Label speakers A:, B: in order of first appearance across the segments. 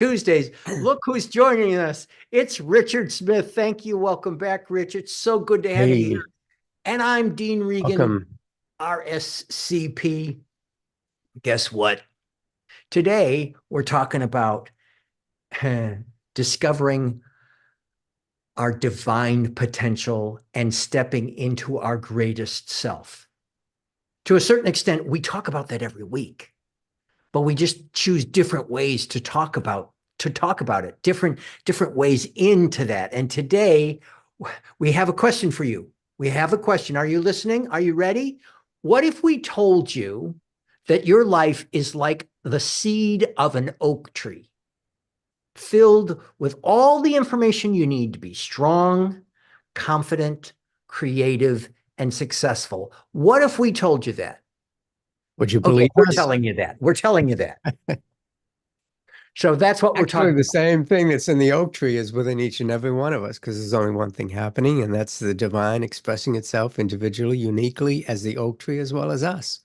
A: Tuesdays. Look who's joining us. It's Richard Smith. Thank you. Welcome back, Rich. It's so good to have you here.
B: Hey,
A: And I'm Dean Regan,
B: welcome.
A: RSCP. Guess what? Today, we're talking about discovering our divine potential and stepping into our greatest self. To a certain extent, we talk about that every week, but we just choose different ways to talk about it, different ways into that. And today we have a question for you. We have a question. Are you listening? Are you ready? What if we told you that your life is like the seed of an oak tree, filled with all the information you need to be strong, confident, creative, and successful? What if we told you that?
B: Would you
A: Okay,
B: believe
A: we're
B: us?
A: telling you that. We're telling you that. So that's what we're
B: Actually,
A: talking
B: the
A: about.
B: same thing that's in the oak tree is within each and every one of us, because there's only one thing happening, and that's the divine expressing itself individually, uniquely as the oak tree as well as us.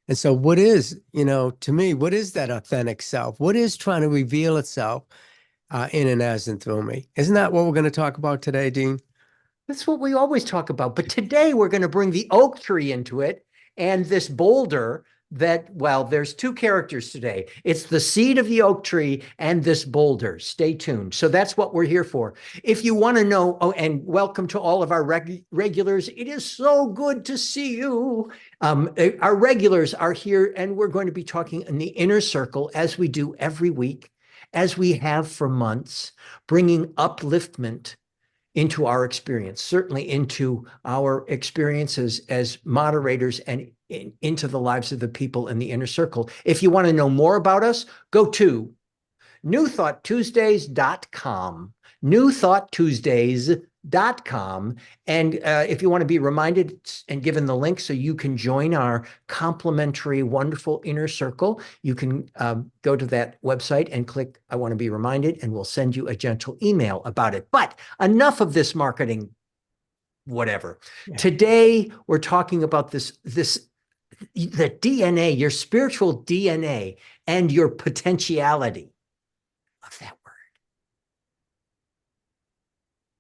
B: And so, what is, to me, what is that authentic self? What is trying to reveal itself in and as and through me? Isn't that what we're going to talk about today, Dean?
A: That's what we always talk about. But today we're going to bring the oak tree into it and this boulder that, well, there's two characters today. It's the seed of the oak tree and this boulder. Stay tuned. So that's what we're here for. If you want to know, oh, and welcome to all of our regulars. It is so good to see you. Our regulars are here, and we're going to be talking in the inner circle as we do every week, as we have for months, bringing upliftment into our experience, certainly into our experiences as moderators and into the lives of the people in the inner circle. If you want to know more about us, go to newthoughttuesdays.com, newthoughttuesdays.com. And if you want to be reminded and given the link so you can join our complimentary, wonderful inner circle, you can go to that website and click I want to be reminded, and we'll send you a gentle email about it. But enough of this marketing, whatever.
B: Yeah.
A: Today, we're talking about the DNA, your spiritual DNA, and your potentiality of that word.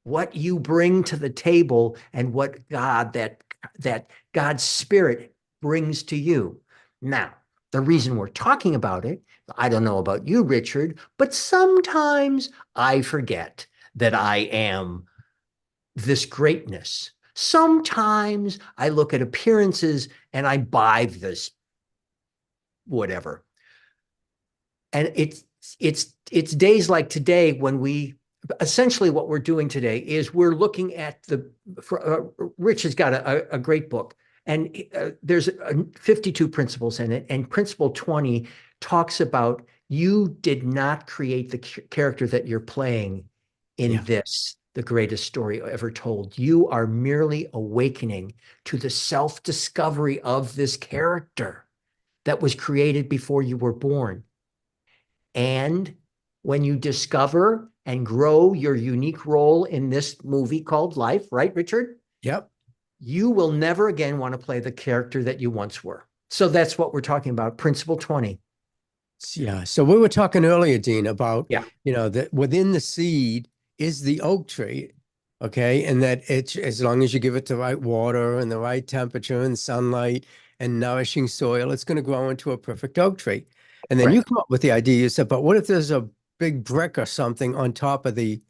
A: What you bring to the table and what that God's spirit brings to you. Now, the reason we're talking about it, I don't know about you, Richard, but sometimes I forget that I am this greatness. Sometimes I look at appearances and I buy this whatever. And it's days like today when we essentially what we're doing today is we're looking at Rich has got a great book, and there's 52 principles in it, and principle 20 talks about you did not create the character that you're playing in
B: Yeah.
A: this, the greatest story ever told. You are merely awakening to the self-discovery of this character that was created before you were born. And when you discover and grow your unique role in this movie called life, right, Richard?
B: Yep.
A: You will never again want to play the character that you once were. So that's what we're talking about. Principle 20.
B: Yeah. So we were talking earlier, Dean, about,
A: Yeah.
B: that within the seed is the oak tree. Okay. And that it's as long as you give it the right water and the right temperature and sunlight and nourishing soil, it's going to grow into a perfect oak tree. And then you
A: Correct.
B: come up with the idea, you said, but what if there's a big brick or something on top of the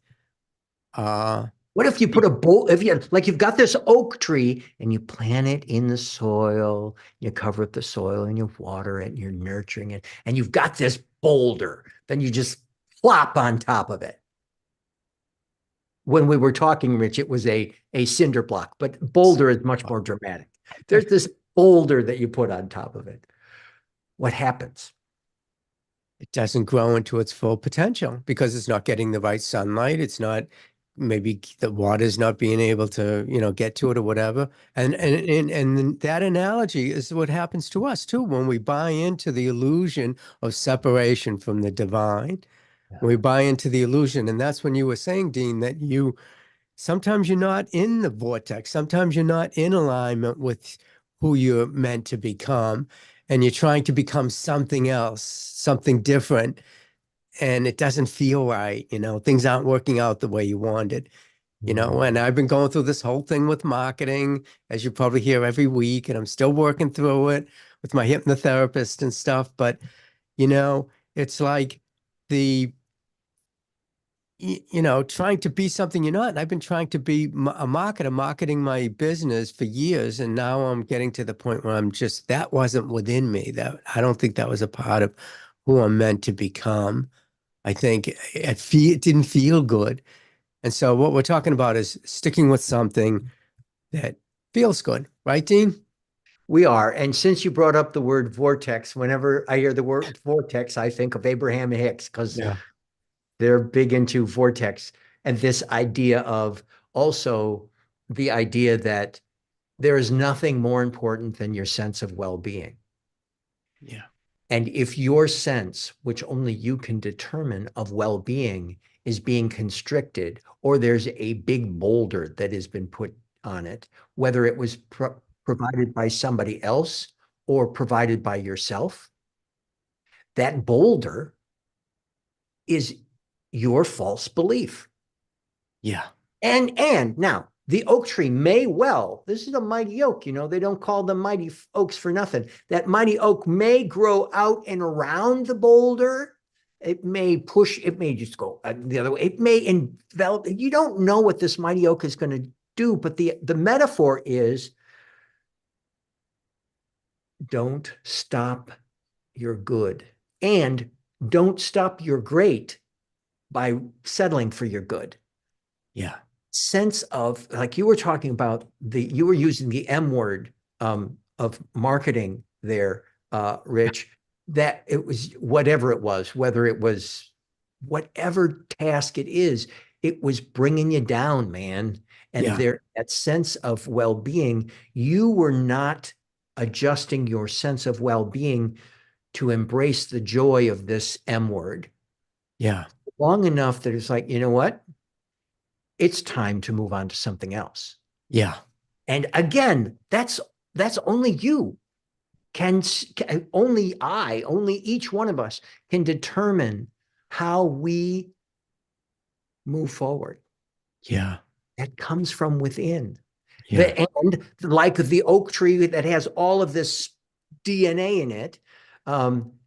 B: uh
A: What if you put a bowl, if you like you've got this oak tree and you plant it in the soil, you cover up the soil and you water it and you're nurturing it, and you've got this boulder, then you just plop on top of it. When we were talking, Rich, it was a cinder block, but boulder is much more dramatic. There's this boulder that you put on top of it. What happens?
B: it doesn't grow into its full potential because it's not getting the right sunlight. It's not maybe the water's not being able to, get to it or whatever. And that analogy is what happens to us too when we buy into the illusion of separation from the divine.
A: Yeah.
B: We buy into the illusion, and that's when you were saying, Dean, that sometimes you're not in the vortex. Sometimes you're not in alignment with who you're meant to become, and you're trying to become something else, something different. and it doesn't feel right. Things aren't working out the way you wanted.
A: Mm.
B: And I've been going through this whole thing with marketing, as you probably hear every week, and I'm still working through it with my hypnotherapist and stuff. But, it's like the, trying to be something you're not. And I've been trying to be a marketer, marketing my business for years. And now I'm getting to the point where that wasn't within me. That I don't think that was a part of who I'm meant to become. I think it didn't feel good. And so what we're talking about is sticking with something that feels good, right, Dean?
A: We are. And since you brought up the word vortex, whenever I hear the word vortex, I think of Abraham Hicks because
B: Yeah.
A: they're big into vortex and this idea of also the idea that there is nothing more important than your sense of well-being.
B: Yeah.
A: And if your sense, which only you can determine, of well-being is being constricted, or there's a big boulder that has been put on it, whether it was provided by somebody else or provided by yourself, that boulder is your false belief.
B: Yeah.
A: And now the oak tree may well, this is a mighty oak, they don't call them mighty oaks for nothing. That mighty oak may grow out and around the boulder. It may push, it may just go the other way. It may envelop. You don't know what this mighty oak is going to do, but the metaphor is don't stop your good and don't stop your great by settling for your good.
B: Yeah.
A: Sense of, like you were talking about, you were using the M word of marketing there, Rich, that it was whatever it was, whether it was whatever task it was bringing you down, man. And
B: Yeah.
A: there, that sense of well-being, you were not adjusting your sense of well-being to embrace the joy of this M word
B: Yeah.
A: long enough that it's like, you know what? It's time to move on to something else.
B: Yeah.
A: And again, that's only you can, only each one of us can determine how we move forward.
B: Yeah.
A: That comes from within.
B: Yeah.
A: And like the oak tree that has all of this DNA in it,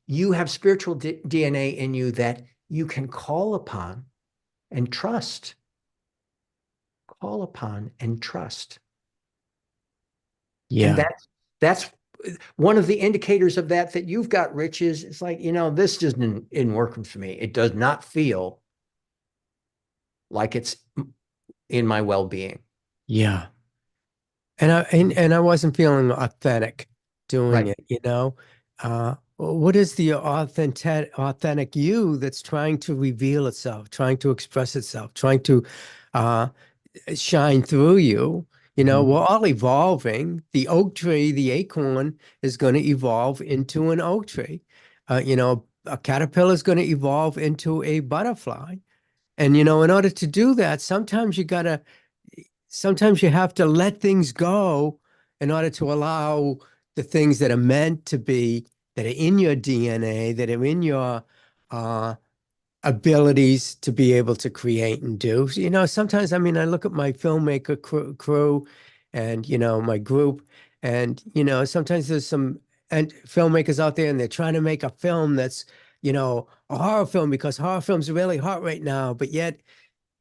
A: you have spiritual DNA in you that you can call upon and trust. Call upon and trust. And
B: Yeah.
A: that's one of the indicators of that you've got, Rich, is it's like, this just isn't working for me. It does not feel like it's in my well-being.
B: Yeah. And I wasn't feeling authentic doing
A: Right.
B: it. What is the authentic you that's trying to reveal itself, trying to express itself, trying to uh shine through you?
A: Mhm.
B: We're all evolving. The oak tree, the acorn, is going to evolve into an oak tree. A caterpillar is going to evolve into a butterfly. And in order to do that, sometimes you have to let things go in order to allow the things that are meant to be, that are in your DNA, that are in your uh, abilities to be able to create and do. So, sometimes, I mean, I look at my filmmaker crew and, my group, and, sometimes there's some and filmmakers out there and they're trying to make a film that's, a horror film because horror films are really hot right now, but yet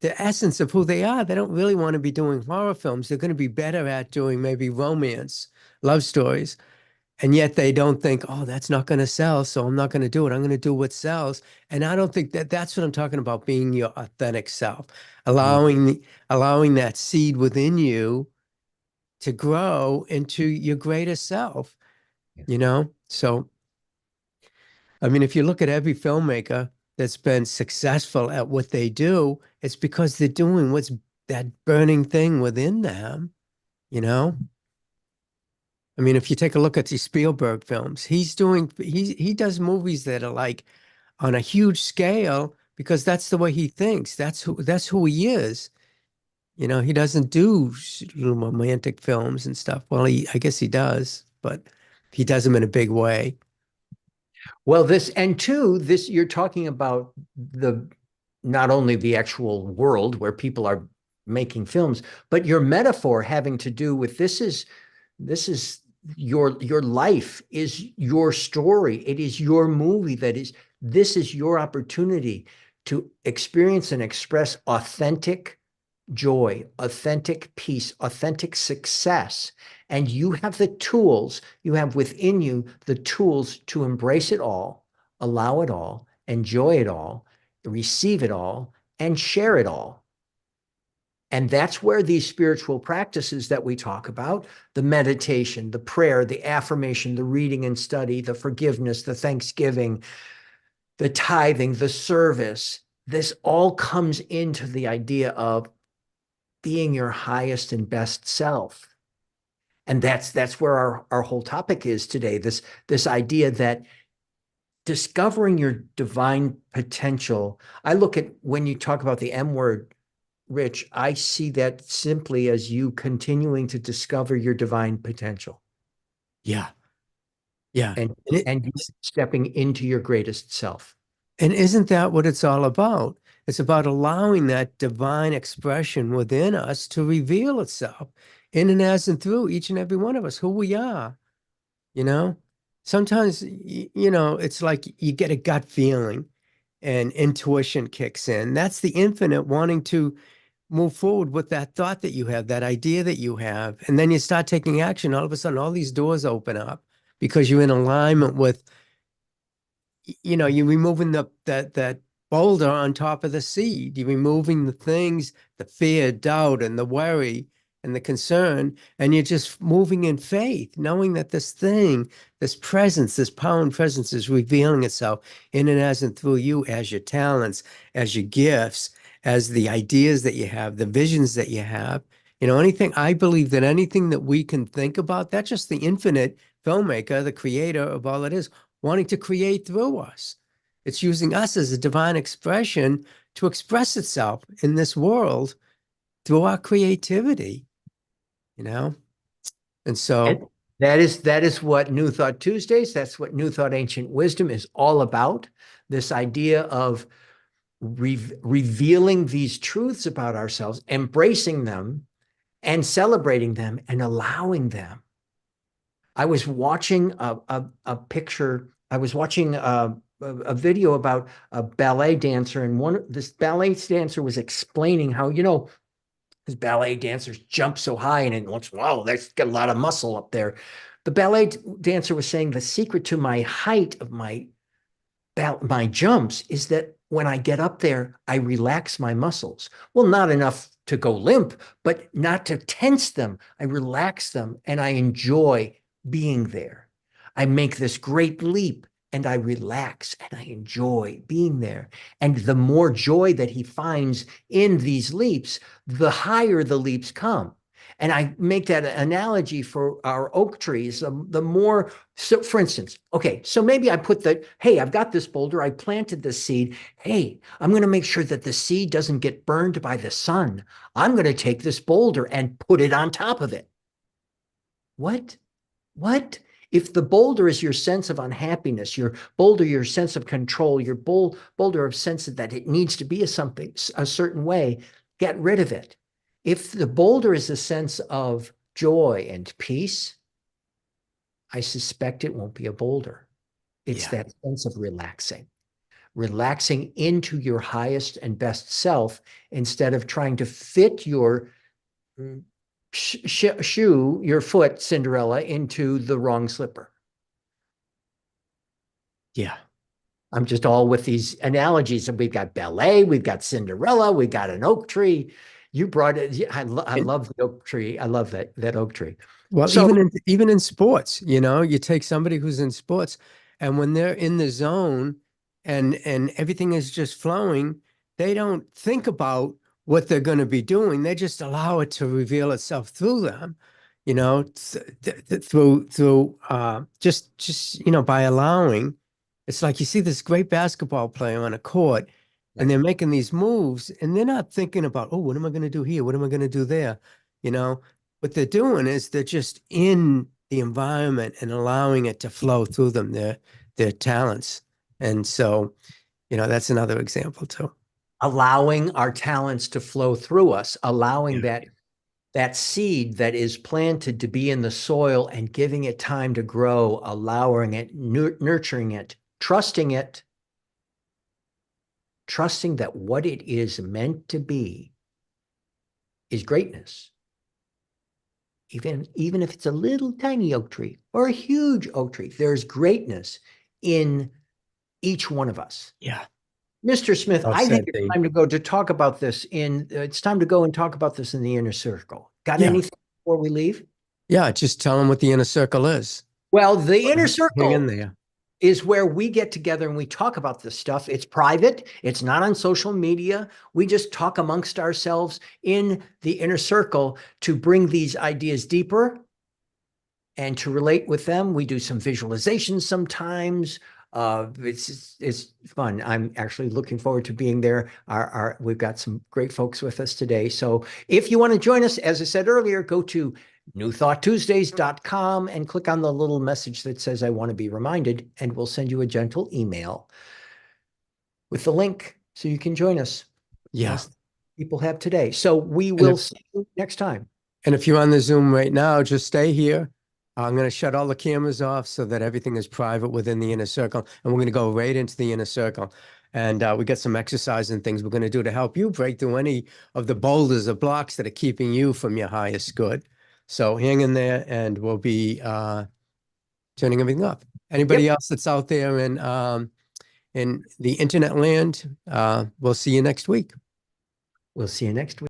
B: the essence of who they are, they don't really want to be doing horror films. They're going to be better at doing maybe romance, love stories. And yet they don't think, oh, that's not going to sell, so I'm not going to do it. I'm going to do what sells. And I don't think that's what I'm talking about, being your authentic self,
A: Yeah.
B: allowing that seed within you to grow into your greatest self,
A: Yeah.
B: So, I mean, if you look at every filmmaker that's been successful at what they do, it's because they're doing what's that burning thing within them, you know? I mean, if you take a look at the Spielberg films, he does movies that are like on a huge scale because that's the way he thinks. That's who he is. He doesn't do little romantic films and stuff. Well, I guess he does, but he does them in a big way.
A: Well, this and two, this you're talking about the not only the actual world where people are making films, but your metaphor having to do with this is your life is your story. It is your movie that is this is your opportunity to experience and express authentic joy, authentic peace, authentic success. And you have the tools, you have within you the tools to embrace it all, allow it all, enjoy it all, receive it all, and share it all. And that's where these spiritual practices that we talk about, the meditation, the prayer, the affirmation, the reading and study, the forgiveness, the thanksgiving, the tithing, the service, this all comes into the idea of being your highest and best self. And that's where our whole topic is today. This idea that discovering your divine potential. I look at when you talk about the M word, Rich, I see that simply as you continuing to discover your divine potential
B: Yeah. Yeah.
A: and
B: And it,
A: and you stepping into your greatest self.
B: and isn't that what it's all about? It's about allowing that divine expression within us to reveal itself in and as and through each and every one of us, who we are, you know? Sometimes, it's like you get a gut feeling and intuition kicks in. That's the infinite wanting to move forward with that thought that you have, that idea that you have. And then you start taking action. All of a sudden, all these doors open up because you're in alignment with you're removing that boulder on top of the seed. You're removing the things, the fear, doubt, and the worry and the concern, and you're just moving in faith, knowing that this thing, this presence, this power and presence is revealing itself in and as and through you as your talents, as your gifts, as the ideas that you have, the visions that you have. Anything, I believe that anything that we can think about, that's just the infinite filmmaker, the creator of all it is wanting to create through us. It's using us as a divine expression to express itself in this world through our creativity, you know? And
A: And
B: so,
A: that is what New Thought Tuesdays, that's what New Thought Ancient Wisdom is all about. This idea of revealing these truths about ourselves, embracing them and celebrating them and allowing them. I was watching a picture, I was watching a video about a ballet dancer, and this ballet dancer was explaining how, his ballet dancers jump so high and it looks, wow, that's got a lot of muscle up there. The ballet dancer was saying the secret to my height of my jumps is that when I get up there, I relax my muscles. Well, not enough to go limp, but not to tense them. I relax them and I enjoy being there. I make this great leap and I relax and I enjoy being there. And the more joy that he finds in these leaps, the higher the leaps come. And I make that analogy for our oak trees. The more, so for instance, okay, so maybe I put hey, I've got this boulder, I planted this seed. Hey, I'm going to make sure that the seed doesn't get burned by the sun. I'm going to take this boulder and put it on top of it. What? What? If the boulder is your sense of unhappiness, your boulder, your sense of control, your boulder of sense that it needs to be a certain way, get rid of it. If the boulder is a sense of joy and peace, I suspect it won't be a boulder. It's
B: yeah,
A: that sense of relaxing into your highest and best self instead of trying to fit your shoe, your foot, Cinderella, into the wrong slipper.
B: yeah.
A: I'm just all with these analogies. And we've got ballet, we've got Cinderella, we've got an oak tree. You brought it. I
B: And
A: love the oak tree. I love that oak tree.
B: well,
A: So
B: even in sports, you take somebody who's in sports, and when they're in the zone and everything is just flowing, they don't think about what they're going to be doing. They just allow it to reveal itself through them, through just by allowing. It's like you see this great basketball player on a court, and
A: right.
B: they're making these moves, and they're not thinking about, oh, what am I going to do here? What am I going to do there? You know, what they're doing is they're just in the environment and allowing it to flow through them. their talents. And so, that's another example too.
A: Allowing our talents to flow through us, allowing
B: Yeah.
A: that seed that is planted to be in the soil and giving it time to grow, allowing it, nurturing it, trusting that what it is meant to be is greatness. Even if it's a little tiny oak tree or a huge oak tree, there's greatness in each one of us.
B: Yeah.
A: Mr. Smith,
B: Well
A: I think
B: said,
A: it's
B: Dean.
A: time to go to talk about this it's time to go and talk about this in the inner circle. Got
B: Yeah.
A: anything before we leave?
B: Yeah. Just tell them what the inner circle is.
A: Well, the inner
B: Hang in
A: circle
B: there.
A: is where we get together and we talk about this stuff. It's private. It's not on social media. We just talk amongst ourselves in the inner circle to bring these ideas deeper and to relate with them. We do some visualizations sometimes. It's fun. I'm actually looking forward to being there. We've got some great folks with us today. So if you want to join us, as I said earlier, go to newthoughttuesdays.com and click on the little message that says I want to be reminded, and we'll send you a gentle email with the link so you can join us
B: Yeah.
A: as people have today. So we
B: And
A: will
B: if,
A: see you next time.
B: and if you're on the Zoom right now, just stay here. I'm going to shut all the cameras off so that everything is private within the inner circle. And we're going to go right into the inner circle. And we got some exercise and things we're going to do to help you break through any of the boulders or blocks that are keeping you from your highest good. So hang in there and we'll be turning everything off. Anybody
A: Yep.
B: else that's out there in the internet land, we'll see you next week.
A: We'll see you next week.